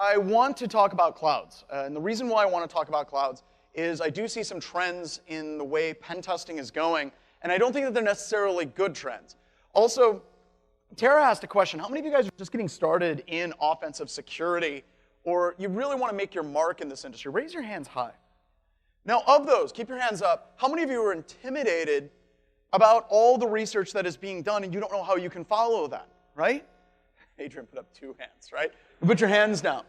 I want to talk about clouds. And the reason why I want to talk about clouds is I do see some trends in the way pen testing is going, and I don't think that they're necessarily good trends. Also, Tara asked a question. How many of you guys are just getting started in offensive security, or you really want to make your mark in this industry? Raise your hands high. Now, of those, keep your hands up. How many of you are intimidated about all the research that is being done and you don't know how you can follow that, right? Adrian put up 2 hands, right? Put your hands down.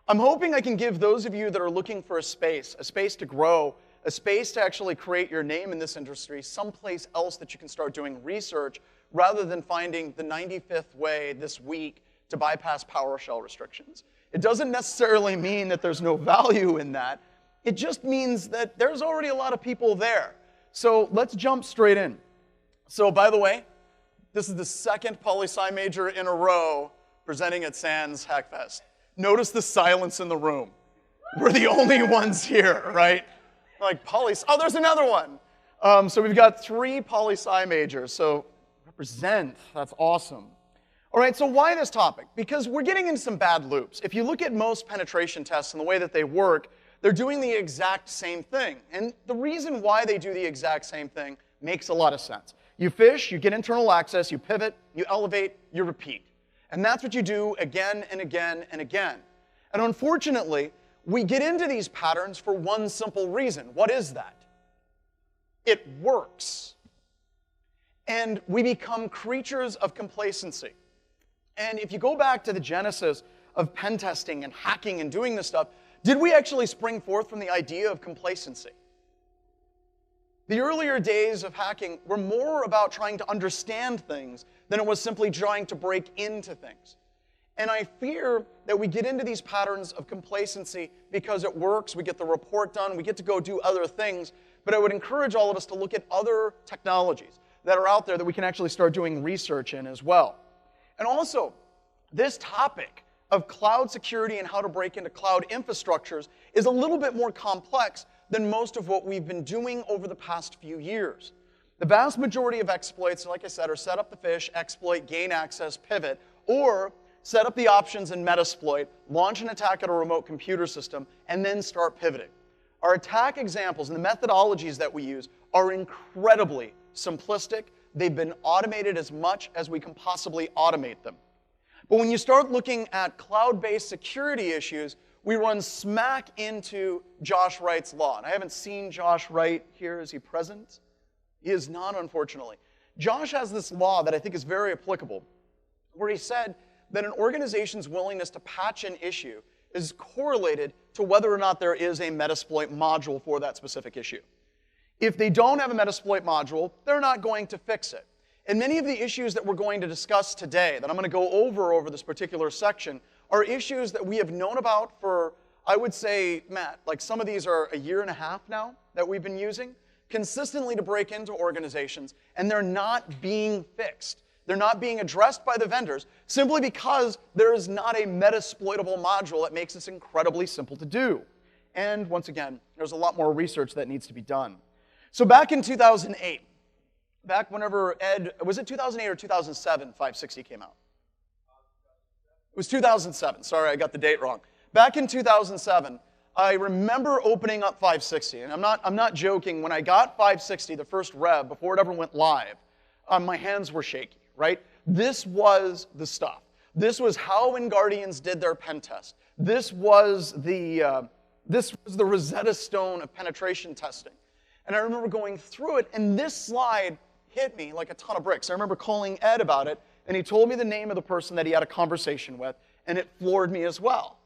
I'm hoping I can give those of you that are looking for a space to grow, a space to actually create your name in this industry, someplace else that you can start doing research rather than finding the 95th way this week to bypass PowerShell restrictions. It doesn't necessarily mean that there's no value in that. It just means that there's already a lot of people there. So let's jump straight in. So by the way, this is the second poli-sci major in a row presenting at SANS HackFest. Notice the silence in the room. We're the only ones here, right? Like poli-sci, oh, there's another one. So we've got 3 poli-sci majors, so represent, that's awesome. All right, so why this topic? Because we're getting into some bad loops. If you look at most penetration tests and the way that they work, they're doing the exact same thing. And the reason why they do the exact same thing makes a lot of sense. You fish, you get internal access, you pivot, you elevate, you repeat. And that's what you do again and again and again. And unfortunately, we get into these patterns for one simple reason. What is that? It works. And we become creatures of complacency. And if you go back to the genesis of pen testing and hacking and doing this stuff, did we actually spring forth from the idea of complacency? The earlier days of hacking were more about trying to understand things than it was simply trying to break into things. And I fear that we get into these patterns of complacency because it works, we get the report done, we get to go do other things, but I would encourage all of us to look at other technologies that are out there that we can actually start doing research in as well. And also, this topic of cloud security and how to break into cloud infrastructures is a little bit more complex than most of what we've been doing over the past few years. The vast majority of exploits, like I said, are set up the fish, exploit, gain access, pivot, or set up the options in Metasploit, launch an attack at a remote computer system, and then start pivoting. Our attack examples and the methodologies that we use are incredibly simplistic. They've been automated as much as we can possibly automate them. But when you start looking at cloud-based security issues, we run smack into Josh Wright's law. And I haven't seen Josh Wright here. Is he present? He is not, unfortunately. Josh has this law that I think is very applicable, where he said that an organization's willingness to patch an issue is correlated to whether or not there is a Metasploit module for that specific issue. If they don't have a Metasploit module, they're not going to fix it. And many of the issues that we're going to discuss today, that I'm going to go over this particular section, are issues that we have known about for, I would say, Matt, like some of these are a year and a half now that we've been using consistently to break into organizations, and they're not being fixed. They're not being addressed by the vendors simply because there is not a Metasploitable module that makes this incredibly simple to do. And once again, there's a lot more research that needs to be done. So back in 2008, back whenever Ed, was it 2008 or 2007 560 came out? It was 2007. Sorry, I got the date wrong. Back in 2007, I remember opening up 560, and I'm not joking. When I got 560, the first rev, before it ever went live, my hands were shaky, right? This was the stuff. This was how Wingardians did their pen test. This was the Rosetta Stone of penetration testing. And I remember going through it, and this slide hit me like a ton of bricks. I remember calling Ed about it, and he told me the name of the person that he had a conversation with, and it floored me as well.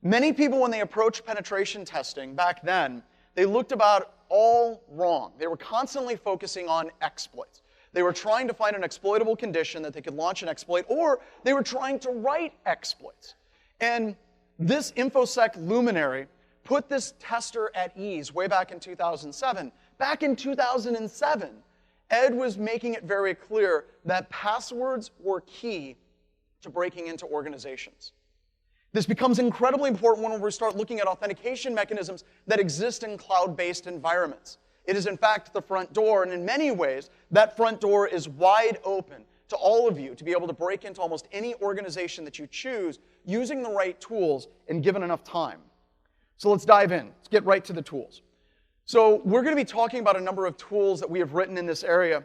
Many people, when they approached penetration testing back then, they looked about all wrong. They were constantly focusing on exploits. They were trying to find an exploitable condition that they could launch an exploit, or they were trying to write exploits. And this InfoSec luminary put this tester at ease way back in 2007. Back in 2007, Ed was making it very clear that passwords were key to breaking into organizations. This becomes incredibly important when we start looking at authentication mechanisms that exist in cloud-based environments. It is, in fact, the front door, and in many ways, that front door is wide open to all of you to be able to break into almost any organization that you choose using the right tools and given enough time. So let's dive in. Let's get right to the tools. So we're going to be talking about a number of tools that we have written in this area.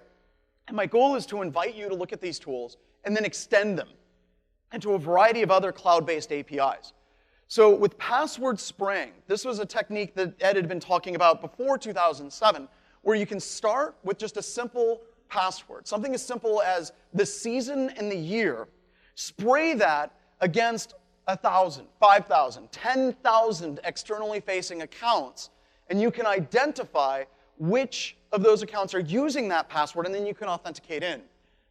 And my goal is to invite you to look at these tools and then extend them into a variety of other cloud-based APIs. So with password spraying, this was a technique that Ed had been talking about before 2007, where you can start with just a simple password, something as simple as the season and the year, spray that against 1,000, 5,000, 10,000 externally facing accounts, and you can identify which of those accounts are using that password, and then you can authenticate in.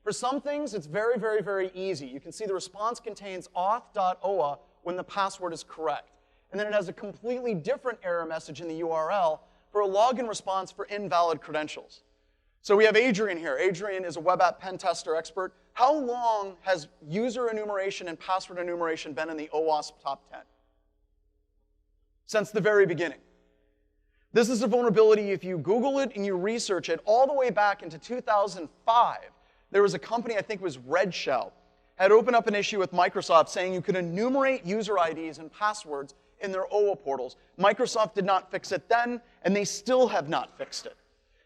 For some things, it's very, very, very easy. You can see the response contains auth.oa when the password is correct. And then it has a completely different error message in the URL for a login response for invalid credentials. So we have Adrian here. Adrian is a web app pen tester expert. How long has user enumeration and password enumeration been in the OWASP top 10? Since the very beginning. This is a vulnerability, if you Google it and you research it, all the way back into 2005, there was a company, I think it was Red Shell, had opened up an issue with Microsoft saying you could enumerate user IDs and passwords in their OWA portals. Microsoft did not fix it then, and they still have not fixed it.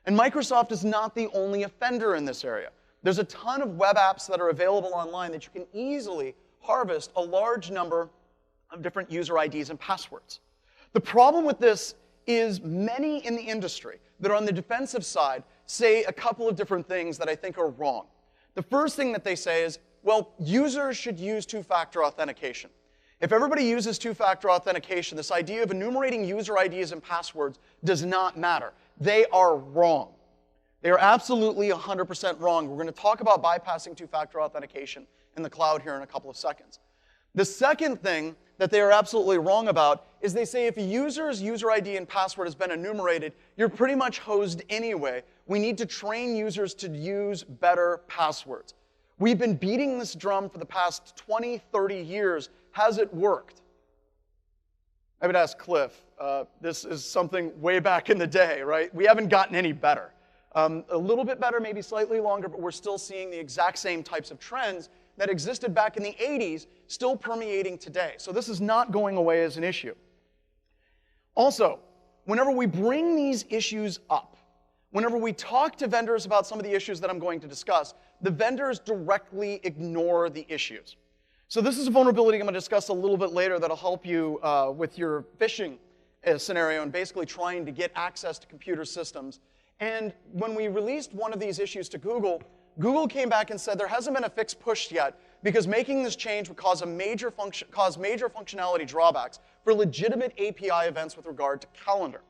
And Microsoft is not the only offender in this area. There's a ton of web apps that are available online that you can easily harvest a large number of different user IDs and passwords. The problem with this is many in the industry that are on the defensive side say a couple of different things that I think are wrong. The first thing that they say is, well, users should use two-factor authentication. If everybody uses two-factor authentication, this idea of enumerating user IDs and passwords does not matter. They are wrong. They are absolutely 100% wrong. We're going to talk about bypassing two-factor authentication in the cloud here in a couple of seconds. The second thing that they are absolutely wrong about is they say if a user's user ID and password has been enumerated, you're pretty much hosed anyway. We need to train users to use better passwords. We've been beating this drum for the past 20, 30 years. Has it worked? I would ask Cliff. This is something way back in the day, right? We haven't gotten any better. A little bit better, maybe slightly longer, but we're still seeing the exact same types of trends that existed back in the 80s still permeating today. So this is not going away as an issue. Also, whenever we bring these issues up, whenever we talk to vendors about some of the issues that I'm going to discuss, the vendors directly ignore the issues. So this is a vulnerability I'm going to discuss a little bit later that'll help you with your phishing scenario and basically trying to get access to computer systems. And when we released one of these issues to Google, Google came back and said there hasn't been a fix pushed yet because making this change would cause major functionality drawbacks for legitimate API events with regard to calendar.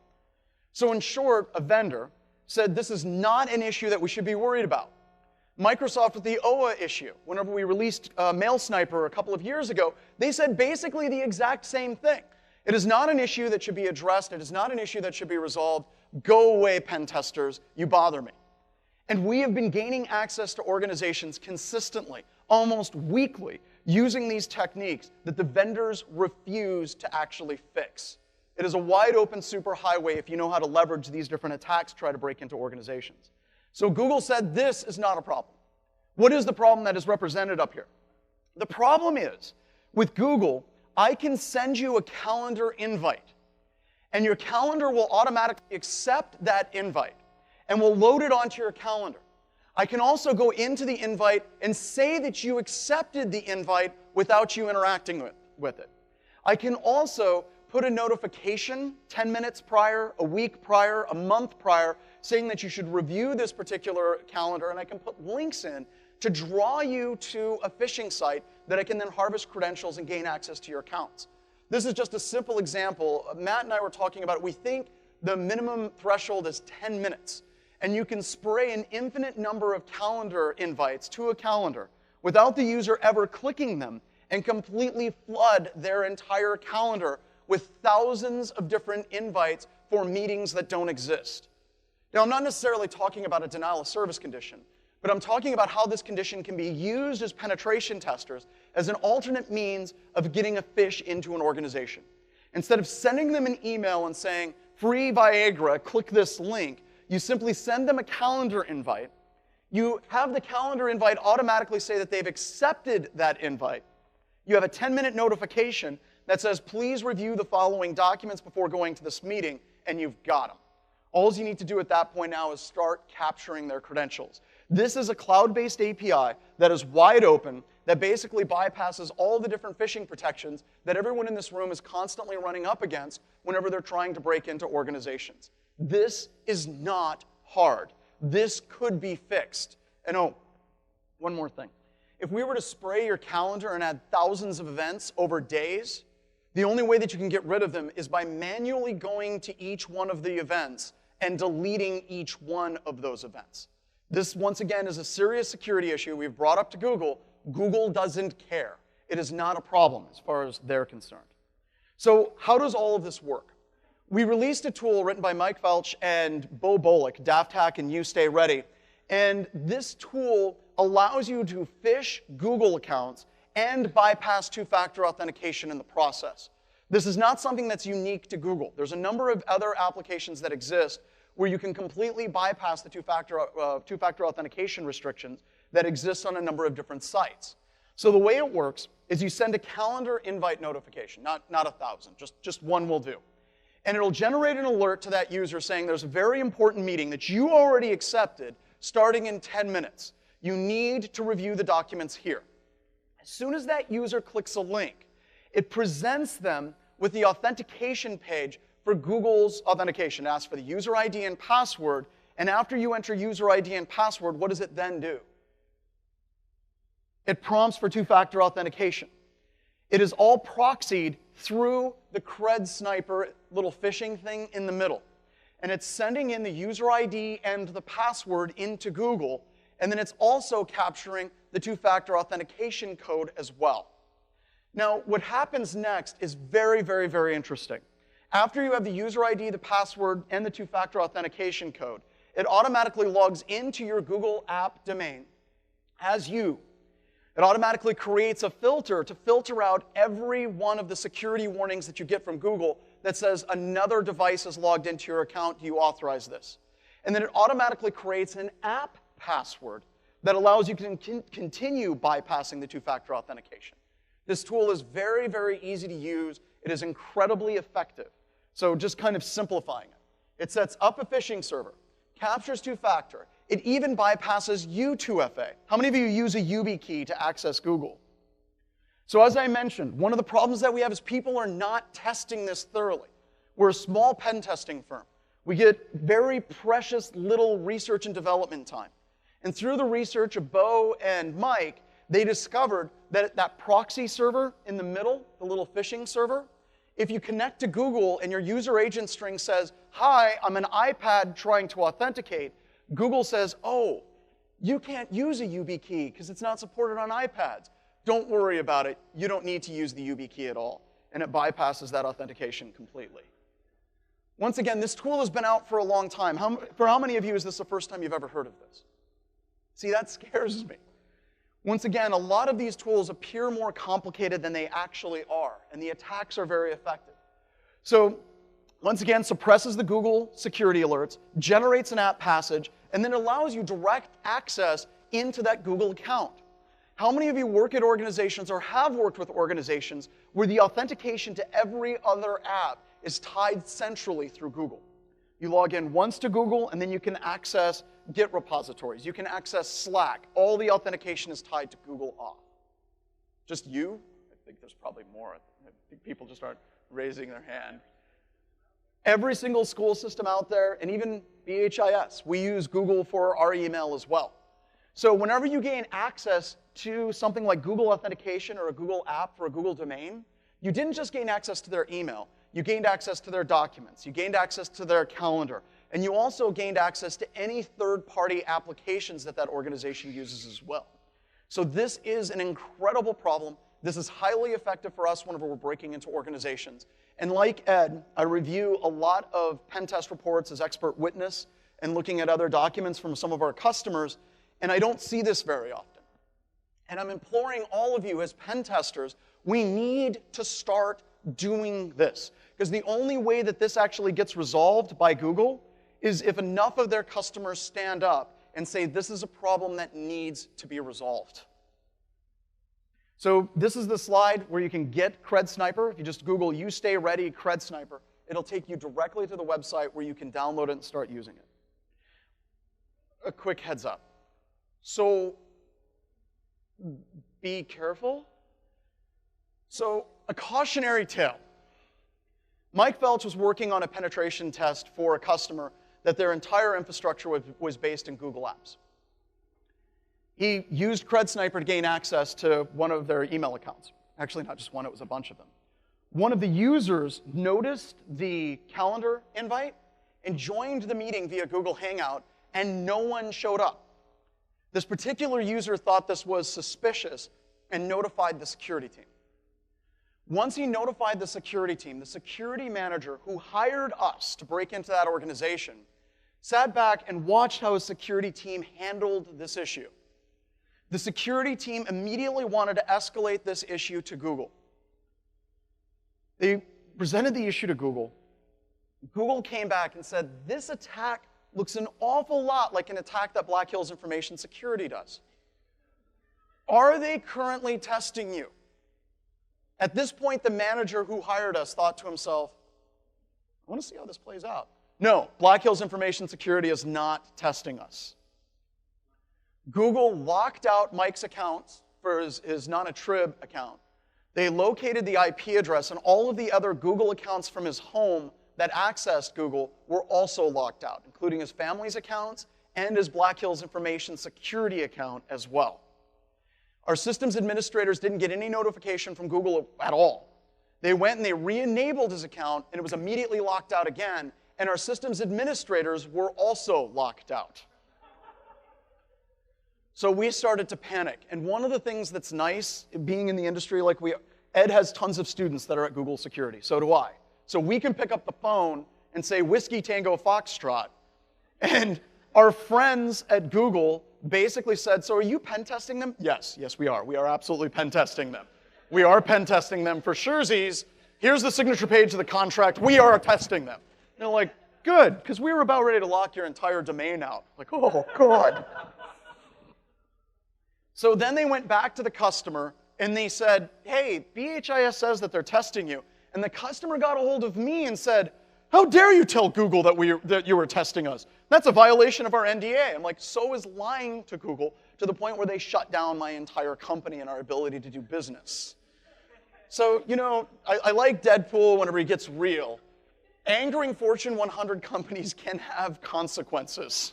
So in short, a vendor said this is not an issue that we should be worried about. Microsoft with the OWA issue, whenever we released Mail Sniper a couple of years ago, they said basically the exact same thing. It is not an issue that should be addressed. It is not an issue that should be resolved. Go away, pen testers. You bother me. And we have been gaining access to organizations consistently, almost weekly, using these techniques that the vendors refuse to actually fix. It is a wide open superhighway if you know how to leverage these different attacks to try to break into organizations. So Google said this is not a problem. What is the problem that is represented up here? The problem is, with Google, I can send you a calendar invite, and your calendar will automatically accept that invite, and will load it onto your calendar. I can also go into the invite and say that you accepted the invite without you interacting with it. I can also put a notification 10 minutes prior, a week prior, a month prior, saying that you should review this particular calendar, and I can put links in to draw you to a phishing site that I can then harvest credentials and gain access to your accounts. This is just a simple example. Matt and I were talking about it. We think the minimum threshold is 10 minutes. And you can spray an infinite number of calendar invites to a calendar without the user ever clicking them and completely flood their entire calendar with thousands of different invites for meetings that don't exist. Now, I'm not necessarily talking about a denial of service condition, but I'm talking about how this condition can be used as penetration testers as an alternate means of getting a phish into an organization. Instead of sending them an email and saying, free Viagra, click this link, you simply send them a calendar invite. You have the calendar invite automatically say that they've accepted that invite. You have a 10-minute notification that says, please review the following documents before going to this meeting, and you've got them. All you need to do at that point now is start capturing their credentials. This is a cloud-based API that is wide open, that basically bypasses all the different phishing protections that everyone in this room is constantly running up against whenever they're trying to break into organizations. This is not hard. This could be fixed. And oh, one more thing. If we were to spray your calendar and add thousands of events over days, the only way that you can get rid of them is by manually going to each one of the events and deleting each one of those events. This, once again, is a serious security issue we've brought up to Google. Google doesn't care. It is not a problem as far as they're concerned. So how does all of this work? We released a tool written by Mike Felch and Bo Bolick, Daft Hack and You Stay Ready. And this tool allows you to phish Google accounts and bypass two-factor authentication in the process. This is not something that's unique to Google. There's a number of other applications that exist where you can completely bypass the two-factor authentication restrictions that exist on a number of different sites. So the way it works is you send a calendar invite notification, not 1,000, just one will do. And it'll generate an alert to that user saying there's a very important meeting that you already accepted starting in 10 minutes. You need to review the documents here. As soon as that user clicks a link, it presents them with the authentication page for Google's authentication. It asks for the user ID and password, and after you enter user ID and password, what does it then do? It prompts for two-factor authentication. It is all proxied through the Cred Sniper little phishing thing in the middle. And it's sending in the user ID and the password into Google, and then it's also capturing the two-factor authentication code as well. Now, what happens next is very, very, very interesting. After you have the user ID, the password, and the two-factor authentication code, it automatically logs into your Google app domain as you. It automatically creates a filter to filter out every one of the security warnings that you get from Google that says another device is logged into your account. Do you authorize this? And then it automatically creates an app password that allows you to continue bypassing the two-factor authentication. This tool is very, very easy to use. It is incredibly effective. So just kind of simplifying it. It sets up a phishing server, captures two-factor. It even bypasses U2FA. How many of you use a YubiKey to access Google? So as I mentioned, one of the problems that we have is people are not testing this thoroughly. We're a small pen testing firm. We get very precious little research and development time. And through the research of Bo and Mike, they discovered that that proxy server in the middle, the little phishing server, if you connect to Google and your user agent string says, hi, I'm an iPad trying to authenticate, Google says, oh, you can't use a YubiKey because it's not supported on iPads. Don't worry about it. You don't need to use the YubiKey at all. And it bypasses that authentication completely. Once again, this tool has been out for a long time. For how many of you is this the first time you've ever heard of this? See, that scares me. Once again, a lot of these tools appear more complicated than they actually are, and the attacks are very effective. So, once again, suppresses the Google security alerts, generates an app passage, and then allows you direct access into that Google account. How many of you work at organizations or have worked with organizations where the authentication to every other app is tied centrally through Google? You log in once to Google, and then you can access Git repositories. You can access Slack. All the authentication is tied to Google Auth. Just you? I think there's probably more. I think people just aren't raising their hand. Every single school system out there, and even BHIS, we use Google for our email as well. So whenever you gain access to something like Google Authentication or a Google app for a Google domain, you didn't just gain access to their email. You gained access to their documents. You gained access to their calendar. And you also gained access to any third-party applications that that organization uses as well. So this is an incredible problem. This is highly effective for us whenever we're breaking into organizations. And like Ed, I review a lot of pen test reports as expert witness and looking at other documents from some of our customers, and I don't see this very often. And I'm imploring all of you as pen testers, we need to start doing this. Because the only way that this actually gets resolved by Google is if enough of their customers stand up and say, this is a problem that needs to be resolved. So this is the slide where you can get Cred Sniper. If you just Google "You Stay Ready Cred Sniper," it'll take you directly to the website where you can download it and start using it. A quick heads up. So be careful. So a cautionary tale. Mike Felch was working on a penetration test for a customer that their entire infrastructure was based in Google Apps. He used Cred Sniper to gain access to one of their email accounts. Actually, not just one, it was a bunch of them. One of the users noticed the calendar invite and joined the meeting via Google Hangout, and no one showed up. This particular user thought this was suspicious and notified the security team. Once he notified the security manager who hired us to break into that organization sat back and watched how his security team handled this issue. The security team immediately wanted to escalate this issue to Google. They presented the issue to Google. Google came back and said, this attack looks an awful lot like an attack that Black Hills Information Security does. Are they currently testing you? At this point, the manager who hired us thought to himself, I want to see how this plays out. No, Black Hills Information Security is not testing us. Google locked out Mike's accounts for his non-attrib account. They located the IP address, and all of the other Google accounts from his home that accessed Google were also locked out, including his family's accounts and his Black Hills Information Security account as well. Our systems administrators didn't get any notification from Google at all. They went and they re-enabled his account, and it was immediately locked out again, and our systems administrators were also locked out. So we started to panic. And one of the things that's nice, being in the industry like Ed has tons of students that are at Google Security. So do I. So we can pick up the phone and say, Whiskey Tango Foxtrot. And our friends at Google basically said, so are you pen testing them? Yes, we are. We are absolutely pen testing them. We are pen testing them for surezies. Here's the signature page of the contract. We are testing them. And they're like, good, because we were about ready to lock your entire domain out. Like, oh, God. So then they went back to the customer, and they said, hey, BHIS says that they're testing you. And the customer got a hold of me and said, how dare you tell Google that you were testing us? That's a violation of our NDA. I'm like, so is lying to Google, to the point where they shut down my entire company and our ability to do business. So, you know, I like Deadpool whenever he gets real. Angering Fortune 100 companies can have consequences.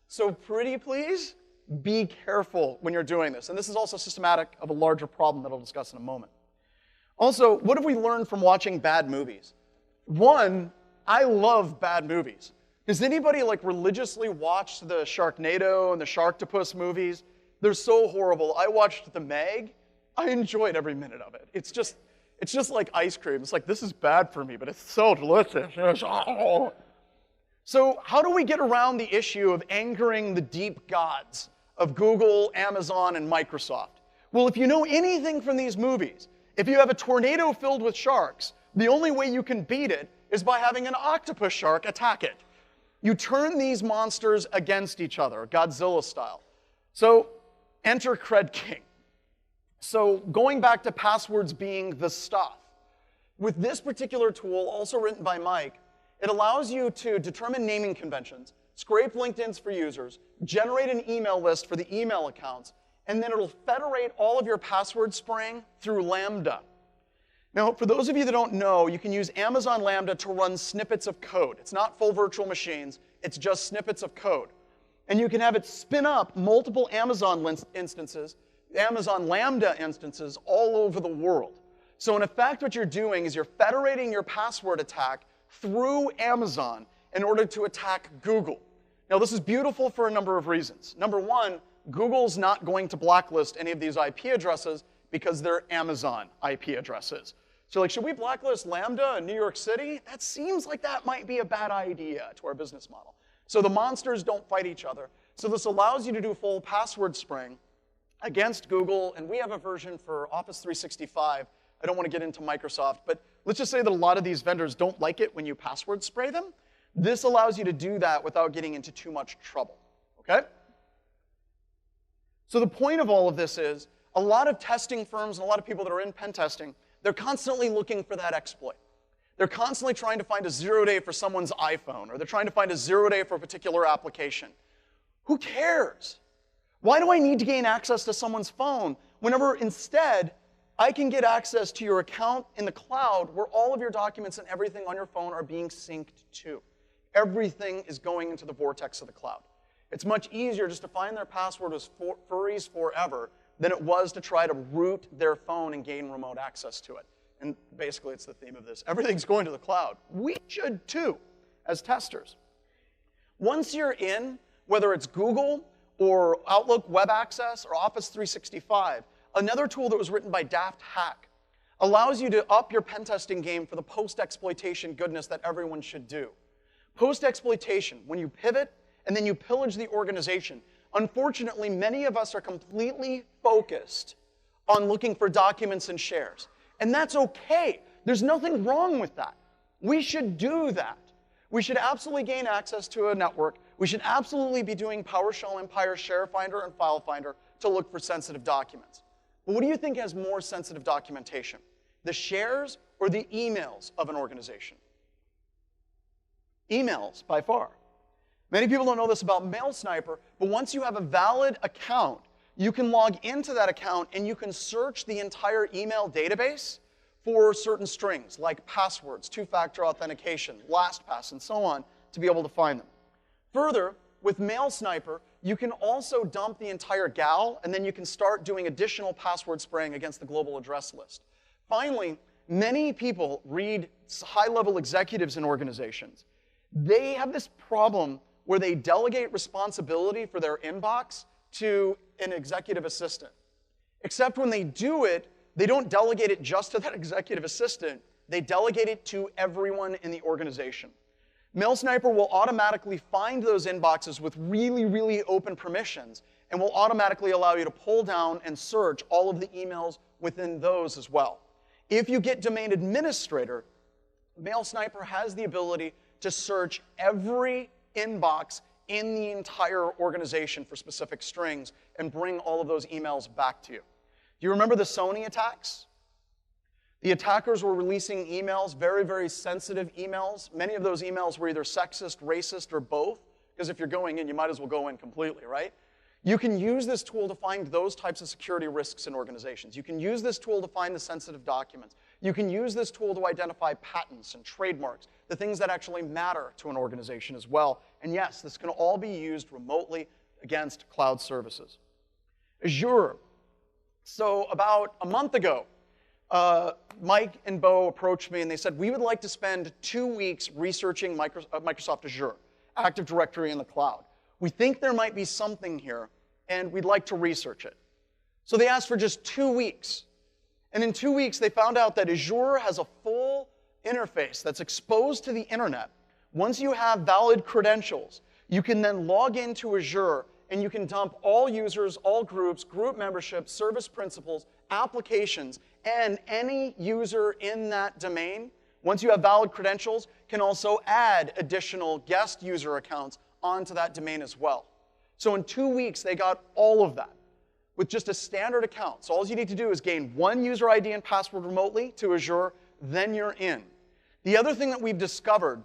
So pretty please, be careful when you're doing this. And this is also systematic of a larger problem that I'll discuss in a moment. Also, what have we learned from watching bad movies? One, I love bad movies. Does anybody like religiously watch the Sharknado and the Sharktopus movies? They're so horrible. I watched The Meg. I enjoyed every minute of it. It's just like ice cream. It's like, this is bad for me, but it's so delicious. So how do we get around the issue of angering the deep gods of Google, Amazon, and Microsoft? Well, if you know anything from these movies, if you have a tornado filled with sharks, the only way you can beat it is by having an octopus shark attack it. You turn these monsters against each other, Godzilla style. So enter Credking. So going back to passwords being the stuff, with this particular tool, also written by Mike, it allows you to determine naming conventions, scrape LinkedIn's for users, generate an email list for the email accounts, and then it'll federate all of your password spraying through Lambda. Now, for those of you that don't know, you can use Amazon Lambda to run snippets of code. It's not full virtual machines, it's just snippets of code. And you can have it spin up multiple Amazon instances, Amazon Lambda instances all over the world. So in effect, what you're doing is you're federating your password attack through Amazon in order to attack Google. Now, this is beautiful for a number of reasons. Number one, Google's not going to blacklist any of these IP addresses because they're Amazon IP addresses. So like, should we blacklist Lambda in New York City? That seems like that might be a bad idea to our business model. So the monsters don't fight each other. So this allows you to do full password spraying against Google, and we have a version for Office 365. I don't want to get into Microsoft, but let's just say that a lot of these vendors don't like it when you password spray them. This allows you to do that without getting into too much trouble, okay? So the point of all of this is, a lot of testing firms and a lot of people that are in pen testing, they're constantly looking for that exploit. They're constantly trying to find a 0-day for someone's iPhone, or they're trying to find a 0-day for a particular application. Who cares? Why do I need to gain access to someone's phone whenever instead I can get access to your account in the cloud where all of your documents and everything on your phone are being synced to? Everything is going into the vortex of the cloud. It's much easier just to find their password as furries forever than it was to try to root their phone and gain remote access to it. And basically, it's the theme of this. Everything's going to the cloud. We should too, as testers. Once you're in, whether it's Google or Outlook Web Access or Office 365, another tool that was written by Daft Hack allows you to up your pen testing game for the post-exploitation goodness that everyone should do. Post-exploitation, when you pivot and then you pillage the organization, unfortunately, many of us are completely focused on looking for documents and shares. And that's okay. There's nothing wrong with that. We should do that. We should absolutely gain access to a network. We should absolutely be doing PowerShell Empire Share Finder and File Finder to look for sensitive documents. But what do you think has more sensitive documentation? The shares or the emails of an organization? Emails, by far. Many people don't know this about Mail Sniper, but once you have a valid account, you can log into that account and you can search the entire email database for certain strings, like passwords, two-factor authentication, LastPass, and so on, to be able to find them. Further, with Mail Sniper, you can also dump the entire GAL, and then you can start doing additional password spraying against the global address list. Finally, many people read high-level executives in organizations. They have this problem where they delegate responsibility for their inbox to an executive assistant. Except when they do it, they don't delegate it just to that executive assistant. They delegate it to everyone in the organization. Mail Sniper will automatically find those inboxes with really, really open permissions and will automatically allow you to pull down and search all of the emails within those as well. If you get domain administrator, Mail Sniper has the ability to search every inbox in the entire organization for specific strings and bring all of those emails back to you. Do you remember the Sony attacks? The attackers were releasing emails, very, very sensitive emails. Many of those emails were either sexist, racist, or both, because if you're going in, you might as well go in completely, right? You can use this tool to find those types of security risks in organizations. You can use this tool to find the sensitive documents. You can use this tool to identify patents and trademarks, the things that actually matter to an organization as well. And yes, this can all be used remotely against cloud services. Azure. So about a month ago, Mike and Bo approached me and they said, we would like to spend 2 weeks researching Microsoft Azure, Active Directory in the cloud. We think there might be something here, and we'd like to research it. So they asked for just 2 weeks. And in 2 weeks, they found out that Azure has a full interface that's exposed to the internet. Once you have valid credentials, you can then log into Azure and you can dump all users, all groups, group memberships, service principals, applications, and any user in that domain, once you have valid credentials, can also add additional guest user accounts onto that domain as well. So in 2 weeks, they got all of that with just a standard account. So all you need to do is gain one user ID and password remotely to Azure, then you're in. The other thing that we've discovered,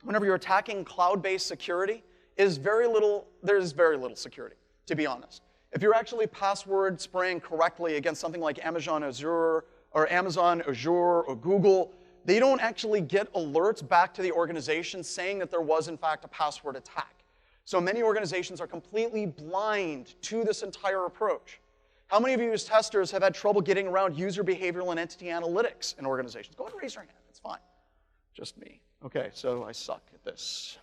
whenever you're attacking cloud-based security, is there's very little security, to be honest. If you're actually password spraying correctly against something like Amazon Azure or Google, they don't actually get alerts back to the organization saying that there was, in fact, a password attack. So many organizations are completely blind to this entire approach. How many of you as testers have had trouble getting around user behavioral and entity analytics in organizations? Go ahead and raise your hand. It's fine. Just me. OK, so I suck at this.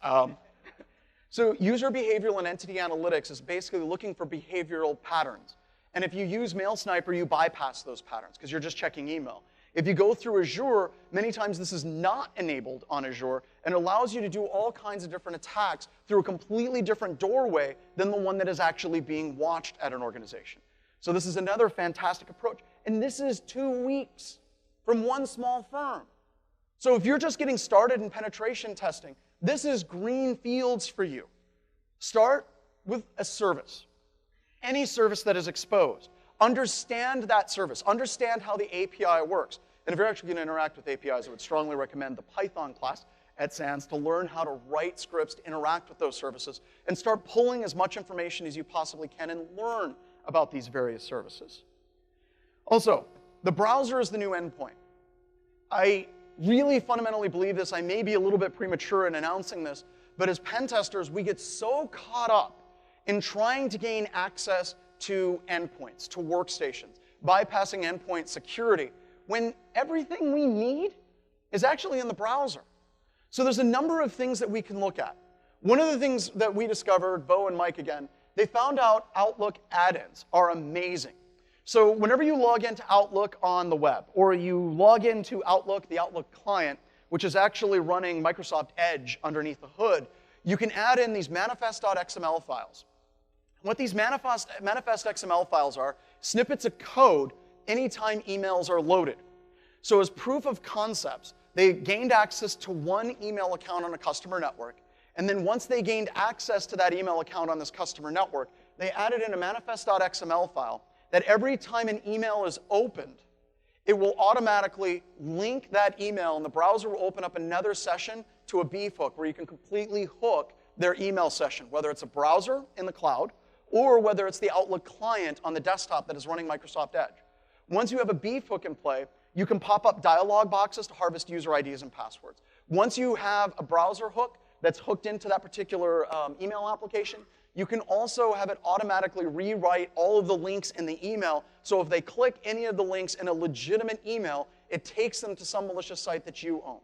So user behavioral and entity analytics is basically looking for behavioral patterns. And if you use Mail Sniper, you bypass those patterns because you're just checking email. If you go through Azure, many times this is not enabled on Azure and allows you to do all kinds of different attacks through a completely different doorway than the one that is actually being watched at an organization. So this is another fantastic approach. And this is 2 weeks from one small firm. So if you're just getting started in penetration testing, this is green fields for you. Start with a service. any service that is exposed. Understand that service. Understand how the API works. And if you're actually going to interact with APIs, I would strongly recommend the Python class at SANS to learn how to write scripts to interact with those services and start pulling as much information as you possibly can and learn about these various services. Also, the browser is the new endpoint. I really fundamentally believe this. I may be a little bit premature in announcing this, but as pen testers, we get so caught up in trying to gain access to endpoints, to workstations, bypassing endpoint security, when everything we need is actually in the browser. So there's a number of things that we can look at. One of the things that we discovered, Bo and Mike again, they found out Outlook add-ins are amazing. So whenever you log into Outlook on the web, or you log into Outlook, the Outlook client, which is actually running Microsoft Edge underneath the hood, you can add in these manifest.xml files. What these manifest XML files are, snippets of code anytime emails are loaded. So as proof of concepts, they gained access to one email account on a customer network, and then once they gained access to that email account on this customer network, they added in a manifest.xml file that every time an email is opened, it will automatically link that email, and the browser will open up another session to a beef hook where you can completely hook their email session, whether it's a browser in the cloud or whether it's the Outlook client on the desktop that is running Microsoft Edge. Once you have a beef hook in play, you can pop up dialog boxes to harvest user IDs and passwords. Once you have a browser hook that's hooked into that particular email application, you can also have it automatically rewrite all of the links in the email, so if they click any of the links in a legitimate email, it takes them to some malicious site that you own.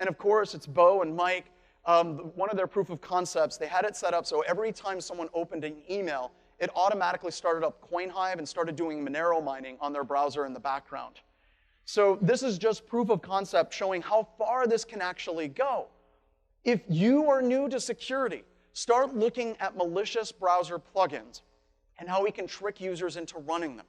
And of course, it's Bo and Mike. One of their proof of concepts, they had it set up so every time someone opened an email, it automatically started up CoinHive and started doing Monero mining on their browser in the background. So this is just proof of concept showing how far this can actually go. If you are new to security, start looking at malicious browser plugins and how we can trick users into running them.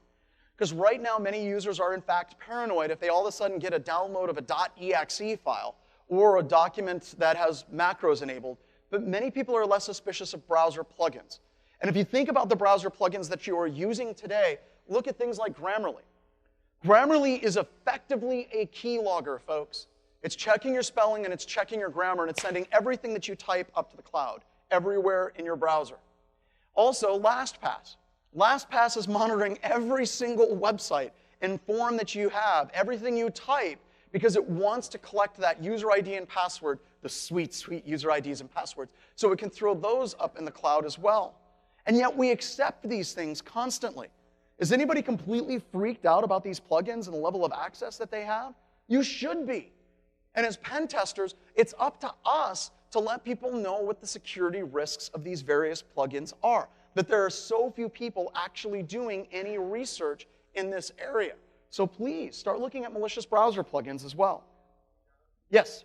Because right now, many users are in fact paranoid if they all of a sudden get a download of a .exe file or a document that has macros enabled, but many people are less suspicious of browser plugins. And if you think about the browser plugins that you are using today, look at things like Grammarly. Grammarly is effectively a keylogger, folks. It's checking your spelling and it's checking your grammar and it's sending everything that you type up to the cloud, everywhere in your browser. Also, LastPass. LastPass is monitoring every single website and form that you have, everything you type, because it wants to collect that user ID and password, the sweet, sweet user IDs and passwords, so it can throw those up in the cloud as well. And yet we accept these things constantly. Is anybody completely freaked out about these plugins and the level of access that they have? You should be. And as pen testers, it's up to us to let people know what the security risks of these various plugins are. But there are so few people actually doing any research in this area. So please, start looking at malicious browser plugins as well. Yes?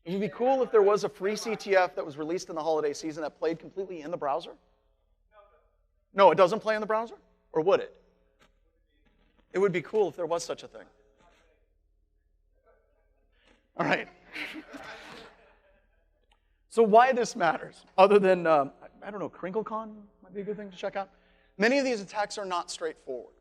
It would be cool if there was a free CTF that was released in the holiday season that played completely in the browser. No, it doesn't play in the browser? Or would it? It would be cool if there was such a thing. All right. So why this matters, other than, I don't know, CrinkleCon might be a good thing to check out. Many of these attacks are not straightforward.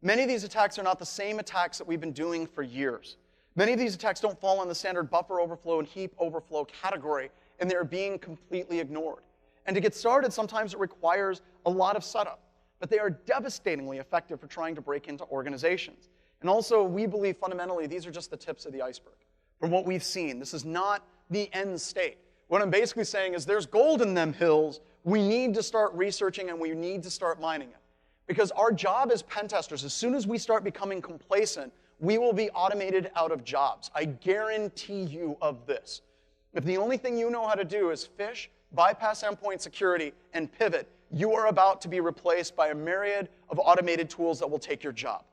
Many of these attacks are not the same attacks that we've been doing for years. Many of these attacks don't fall in the standard buffer overflow and heap overflow category, and they're being completely ignored. And to get started, sometimes it requires a lot of setup, but they are devastatingly effective for trying to break into organizations. And also, we believe fundamentally these are just the tips of the iceberg. From what we've seen, this is not the end state. What I'm basically saying is there's gold in them hills. We need to start researching and we need to start mining it. Because our job as pen testers, as soon as we start becoming complacent, we will be automated out of jobs. I guarantee you of this. If the only thing you know how to do is fish, bypass endpoint security, and pivot, you are about to be replaced by a myriad of automated tools that will take your job.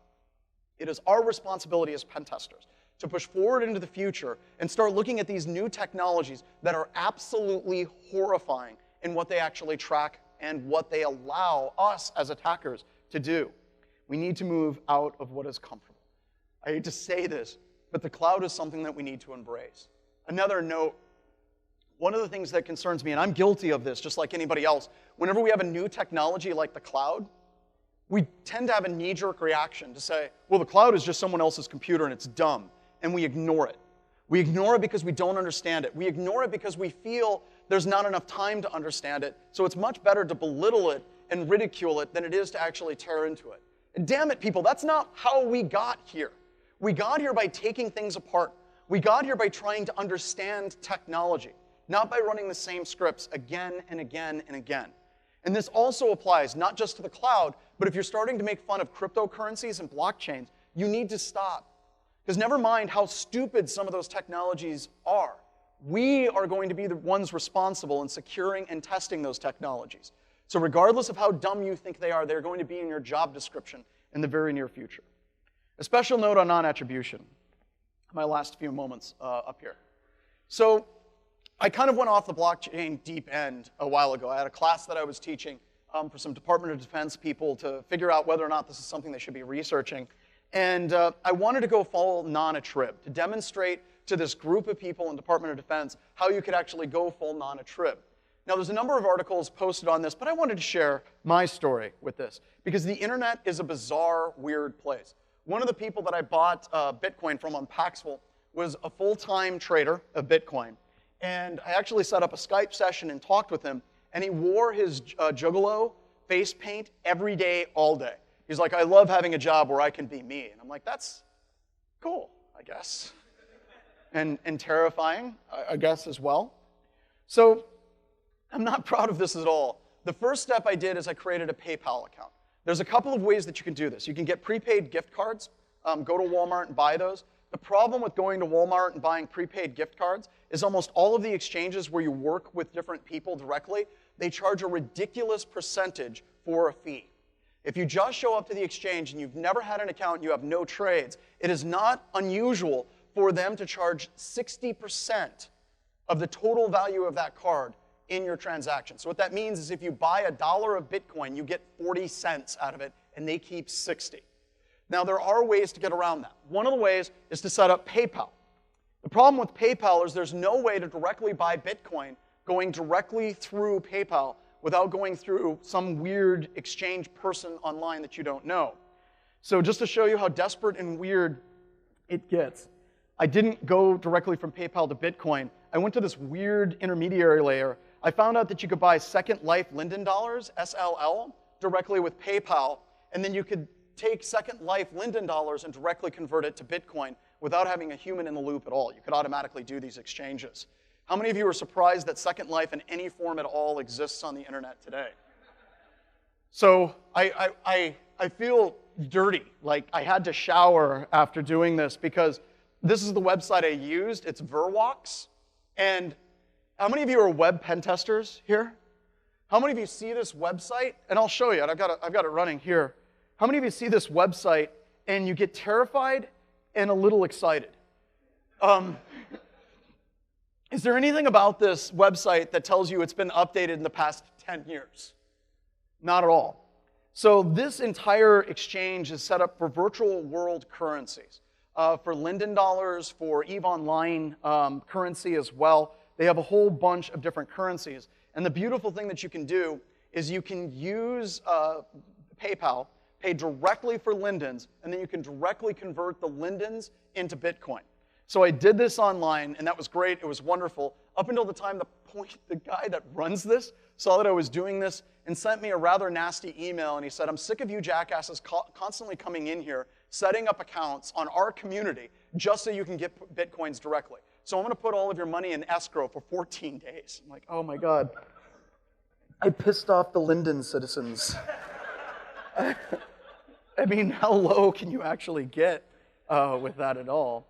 It is our responsibility as pen testers to push forward into the future and start looking at these new technologies that are absolutely horrifying in what they actually track and what they allow us as attackers to do. We need to move out of what is comfortable. I hate to say this, but the cloud is something that we need to embrace. Another note, one of the things that concerns me, and I'm guilty of this just like anybody else, whenever we have a new technology like the cloud, we tend to have a knee-jerk reaction to say, well, the cloud is just someone else's computer and it's dumb, and we ignore it. We ignore it because we don't understand it. We ignore it because we feel there's not enough time to understand it, so it's much better to belittle it and ridicule it than it is to actually tear into it. And damn it, people, that's not how we got here. We got here by taking things apart. We got here by trying to understand technology, not by running the same scripts again and again and again. And this also applies not just to the cloud, but if you're starting to make fun of cryptocurrencies and blockchains, you need to stop. Because never mind how stupid some of those technologies are, we are going to be the ones responsible in securing and testing those technologies. So regardless of how dumb you think they are, they're going to be in your job description in the very near future. A special note on non-attribution. My last few moments up here. So I kind of went off the blockchain deep end a while ago. I had a class that I was teaching for some Department of Defense people to figure out whether or not this is something they should be researching. And I wanted to go full non-attrib, to demonstrate to this group of people in Department of Defense how you could actually go full non-attrib. Now, there's a number of articles posted on this, but I wanted to share my story with this, because the internet is a bizarre, weird place. One of the people that I bought Bitcoin from on Paxful was a full-time trader of Bitcoin. And I actually set up a Skype session and talked with him, and he wore his Juggalo face paint every day, all day. He's like, I love having a job where I can be me. And I'm like, that's cool, I guess. And terrifying, I guess, as well. So I'm not proud of this at all. The first step I did is I created a PayPal account. There's a couple of ways that you can do this. You can get prepaid gift cards. Go to Walmart and buy those. The problem with going to Walmart and buying prepaid gift cards is almost all of the exchanges where you work with different people directly, they charge a ridiculous percentage for a fee. If you just show up to the exchange and you've never had an account and you have no trades, it is not unusual for them to charge 60% of the total value of that card in your transaction. So what that means is if you buy $1 of Bitcoin, you get 40 cents out of it, and they keep 60. Now, there are ways to get around that. One of the ways is to set up PayPal. The problem with PayPal is there's no way to directly buy Bitcoin going directly through PayPal without going through some weird exchange person online that you don't know. So just to show you how desperate and weird it gets, I didn't go directly from PayPal to Bitcoin. I went to this weird intermediary layer. I found out that you could buy Second Life Linden dollars, SLL, directly with PayPal, and then you could take Second Life Linden dollars and directly convert it to Bitcoin without having a human in the loop at all. You could automatically do these exchanges. How many of you are surprised that Second Life in any form at all exists on the internet today? So I feel dirty, like I had to shower after doing this because this is the website I used. It's Verwox. And how many of you are web pen testers here? How many of you see this website? And I'll show you it. I've got it running here. How many of you see this website and you get terrified and a little excited? Is there anything about this website that tells you it's been updated in the past 10 years? Not at all. So this entire exchange is set up for virtual world currencies, for Linden dollars, for EVE Online currency as well. They have a whole bunch of different currencies. And the beautiful thing that you can do is you can use PayPal, pay directly for Lindens, and then you can directly convert the Lindens into Bitcoin. So I did this online, and that was great. It was wonderful. Up until the time the guy that runs this saw that I was doing this and sent me a rather nasty email, and he said, I'm sick of you jackasses constantly coming in here, setting up accounts on our community just so you can get Bitcoins directly. So I'm going to put all of your money in escrow for 14 days. I'm like, oh my God. I pissed off the Linden citizens. I mean, how low can you actually get with that at all?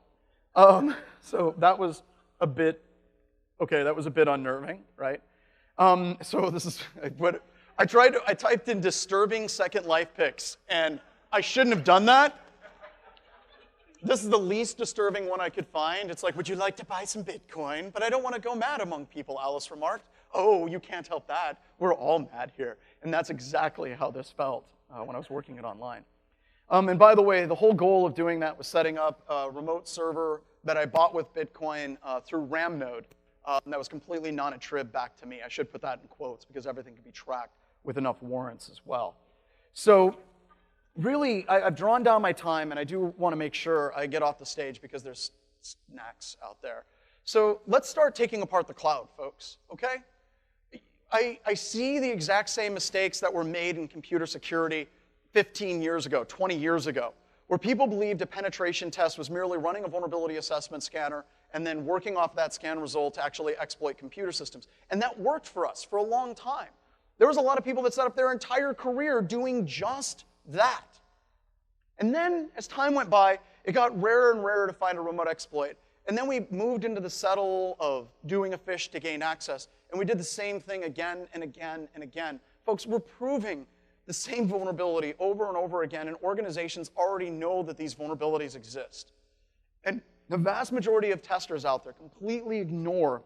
So that was a bit, okay, that was a bit unnerving, right? So this is, I typed in disturbing Second Life pics, and I shouldn't have done that. This is the least disturbing one I could find. It's like, would you like to buy some Bitcoin? But I don't want to go mad among people, Alice remarked. Oh, you can't help that. We're all mad here. And that's exactly how this felt when I was working it online. And by the way, the whole goal of doing that was setting up a remote server that I bought with Bitcoin through Ramnode. that was completely non-attrib back to me. I should put that in quotes because everything can be tracked with enough warrants as well. So really, I've drawn down my time, and I do want to make sure I get off the stage because there's snacks out there. So let's start taking apart the cloud, folks, okay? I see the exact same mistakes that were made in computer security 15 years ago, 20 years ago, where people believed a penetration test was merely running a vulnerability assessment scanner and then working off that scan result to actually exploit computer systems. And that worked for us for a long time. There was a lot of people that set up their entire career doing just that. And then, as time went by, it got rarer and rarer to find a remote exploit. And then we moved into the settle of doing a phish to gain access. And we did the same thing again and again and again. Folks, we're proving the same vulnerability over and over again, and organizations already know that these vulnerabilities exist. And the vast majority of testers out there completely ignore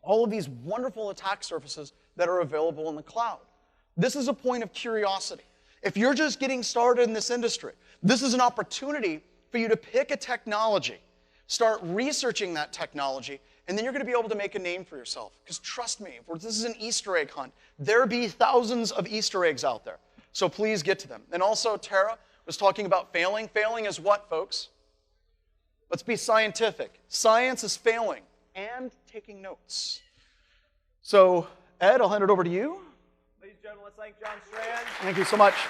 all of these wonderful attack surfaces that are available in the cloud. This is a point of curiosity. If you're just getting started in this industry, this is an opportunity for you to pick a technology, start researching that technology, and then you're going to be able to make a name for yourself. Because trust me, if this is an Easter egg hunt, there be thousands of Easter eggs out there. So please get to them. And also, Tara was talking about failing. Failing is what, folks? Let's be scientific. Science is failing and taking notes. So, Ed, I'll hand it over to you. Ladies and gentlemen, let's thank John Strand. Thank you so much. Awesome.